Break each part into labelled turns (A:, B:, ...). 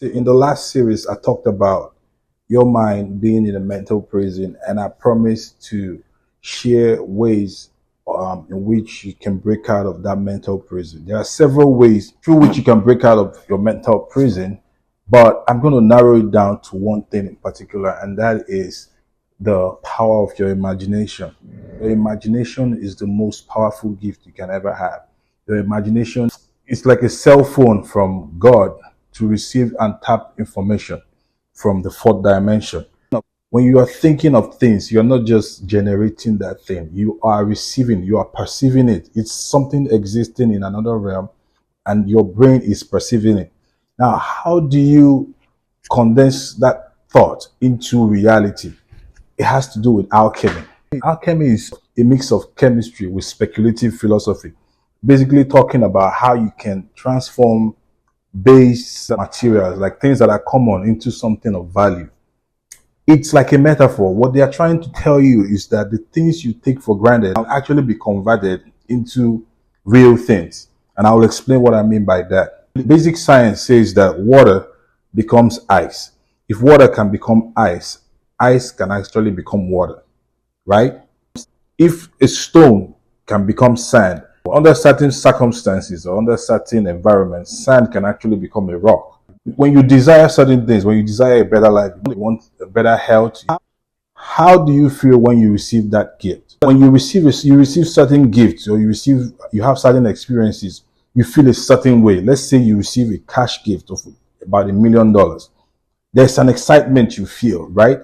A: In the last series, I talked about your mind being in a mental prison, and I promised to share ways in which you can break out of that mental prison. There are several ways through which you can break out of your mental prison, but I'm going to narrow it down to one thing in particular, and that is the power of your imagination. Your imagination is the most powerful gift you can ever have. Your imagination is like a cell phone from God to receive and tap information from the fourth dimension. When you are thinking of things, you're not just generating that thing, you are receiving, you are perceiving it. It's something existing in another realm, and your brain is perceiving it. Now, how do you condense that thought into reality? It has to do with alchemy. Alchemy is a mix of chemistry with speculative philosophy, basically talking about how you can transform base materials, like things that are common, into something of value. It's like a metaphor. What they are trying to tell you is that the things you take for granted will actually be converted into real things. And I will explain what I mean by that. Basic science says that water becomes ice. If water can become ice, ice can actually become water, right? If a stone can become sand, under certain circumstances or under certain environments, sand can actually become a rock. When you desire certain things, when you desire a better life, you want a better health, how do you feel when you receive that gift? When you receive certain gifts, or you have certain experiences, you feel a certain way. Let's say you receive a cash gift of about $1,000,000. There's an excitement you feel, right?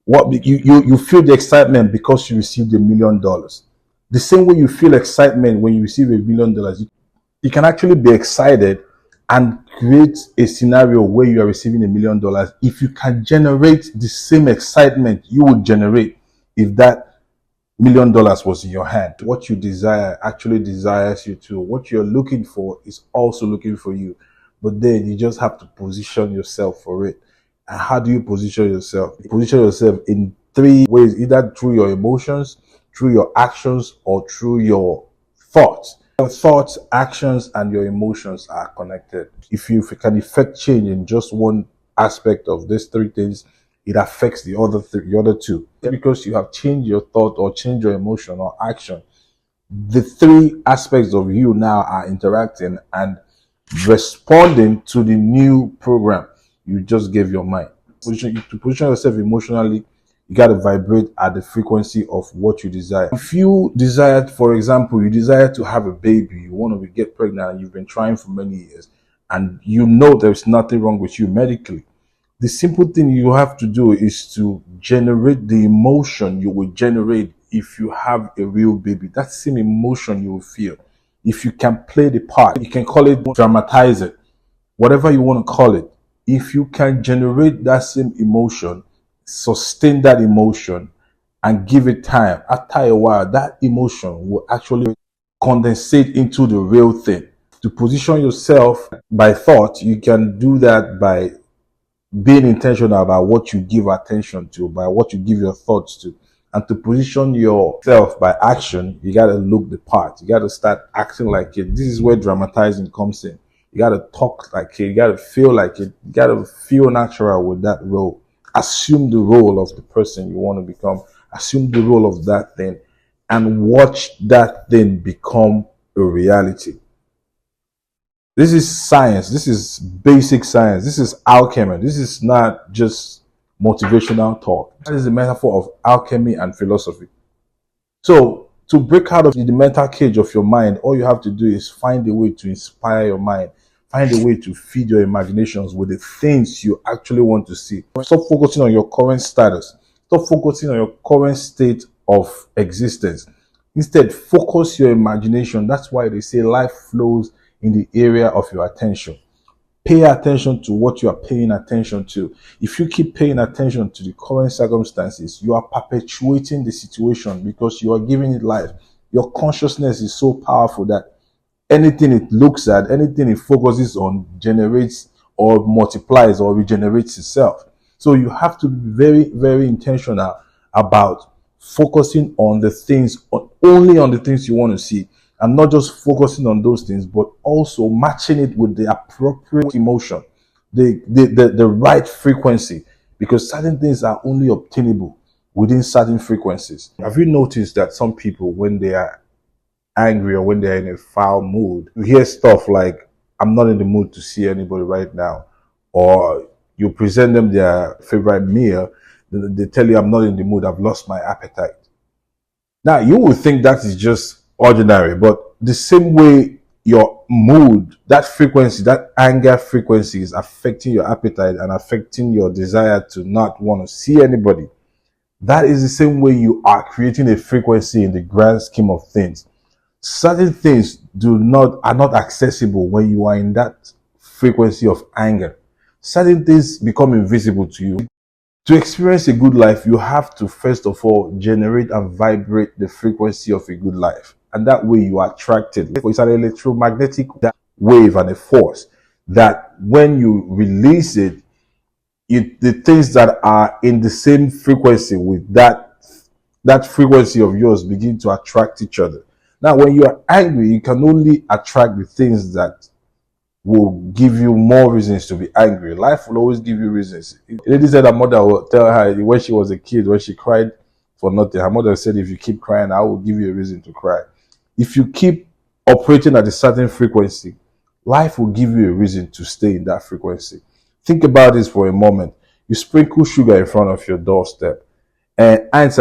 A: You feel the excitement because you received $1,000,000. The same way you feel excitement when you receive $1,000,000, you can actually be excited and create a scenario where you are receiving $1,000,000 if you can generate the same excitement you would generate if that $1,000,000 was in your hand. What you desire actually desires you too. What you're looking for is also looking for you. But then you just have to position yourself for it. And how do you position yourself? You position yourself in three ways, either through your emotions, through your actions, or through your thoughts. Your thoughts, actions, and your emotions are connected. If you can effect change in just one aspect of these three things, it affects the other two. Because you have changed your thought or changed your emotion or action, the three aspects of you now are interacting and responding to the new program you just gave your mind. To position yourself emotionally, you got to vibrate at the frequency of what you desire. If you desire, for example, you desire to have a baby, you want to get pregnant, and you've been trying for many years, and you know there's nothing wrong with you medically, the simple thing you have to do is to generate the emotion you will generate if you have a real baby. That same emotion you will feel. If you can play the part, you can call it dramatize it, whatever you want to call it. If you can generate that same emotion, sustain that emotion, and give it time, after a while, that emotion will actually condensate into the real thing. To position yourself by thought, you can do that by being intentional about what you give attention to, by what you give your thoughts to. And to position yourself by action, you got to look the part. You got to start acting like it. This is where dramatizing comes in. You got to talk like it. You got to feel like it. You got to feel natural with that role. Assume the role of the person you want to become. Assume the role of that thing and watch that thing become a reality. This is science. This is basic science. This is alchemy. This is not just motivational talk. That is a metaphor of alchemy and philosophy. So, to break out of the mental cage of your mind, all you have to do is find a way to inspire your mind. Find a way to feed your imaginations with the things you actually want to see. Stop focusing on your current status. Stop focusing on your current state of existence. Instead, focus your imagination. That's why they say life flows in the area of your attention. Pay attention to what you are paying attention to. If you keep paying attention to the current circumstances, you are perpetuating the situation because you are giving it life. Your consciousness is so powerful that anything it looks at, anything it focuses on, generates or multiplies or regenerates itself. So you have to be very, very intentional about focusing on the things, only on the things you want to see, and not just focusing on those things, but also matching it with the appropriate emotion the right frequency, because certain things are only obtainable within certain frequencies. Have you noticed that some people, when they are angry or when they're in a foul mood, you hear stuff like, I'm not in the mood to see anybody right now, or you present them their favorite meal, they tell you, I'm not in the mood, I've lost my appetite. Now, you would think that is just ordinary, but the same way your mood, that frequency, that anger frequency is affecting your appetite and affecting your desire to not want to see anybody. That is the same way you are creating a frequency in the grand scheme of things. Certain things are not accessible when you are in that frequency of anger. Certain things become invisible to you. To experience a good life, you have to first of all generate and vibrate the frequency of a good life. And that way you are attracted. It's an electromagnetic wave and a force that when you release it, the things that are in the same frequency with that frequency of yours begin to attract each other. Now, when you are angry, you can only attract the things that will give you more reasons to be angry. Life will always give you reasons. A lady said her mother will tell her when she was a kid, when she cried for nothing, her mother said, if you keep crying, I will give you a reason to cry. If you keep operating at a certain frequency, life will give you a reason to stay in that frequency. Think about this for a moment. You sprinkle sugar in front of your doorstep, and bugs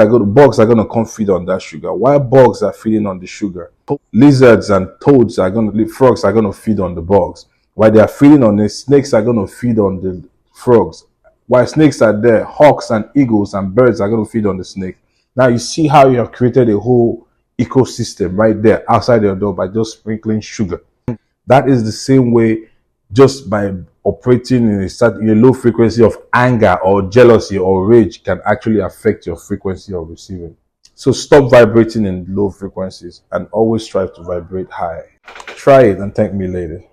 A: are going to come feed on that sugar. While bugs are feeding on the sugar, lizards and frogs are going to feed on the bugs. While they are feeding on it, snakes are going to feed on the frogs. While snakes are there, hawks and eagles and birds are going to feed on the snake. Now you see how you have created a whole ecosystem right there outside your door by just sprinkling sugar. That is the same way, just by operating in a low frequency of anger or jealousy or rage can actually affect your frequency of receiving. So stop vibrating in low frequencies and always strive to vibrate high. Try it and thank me later.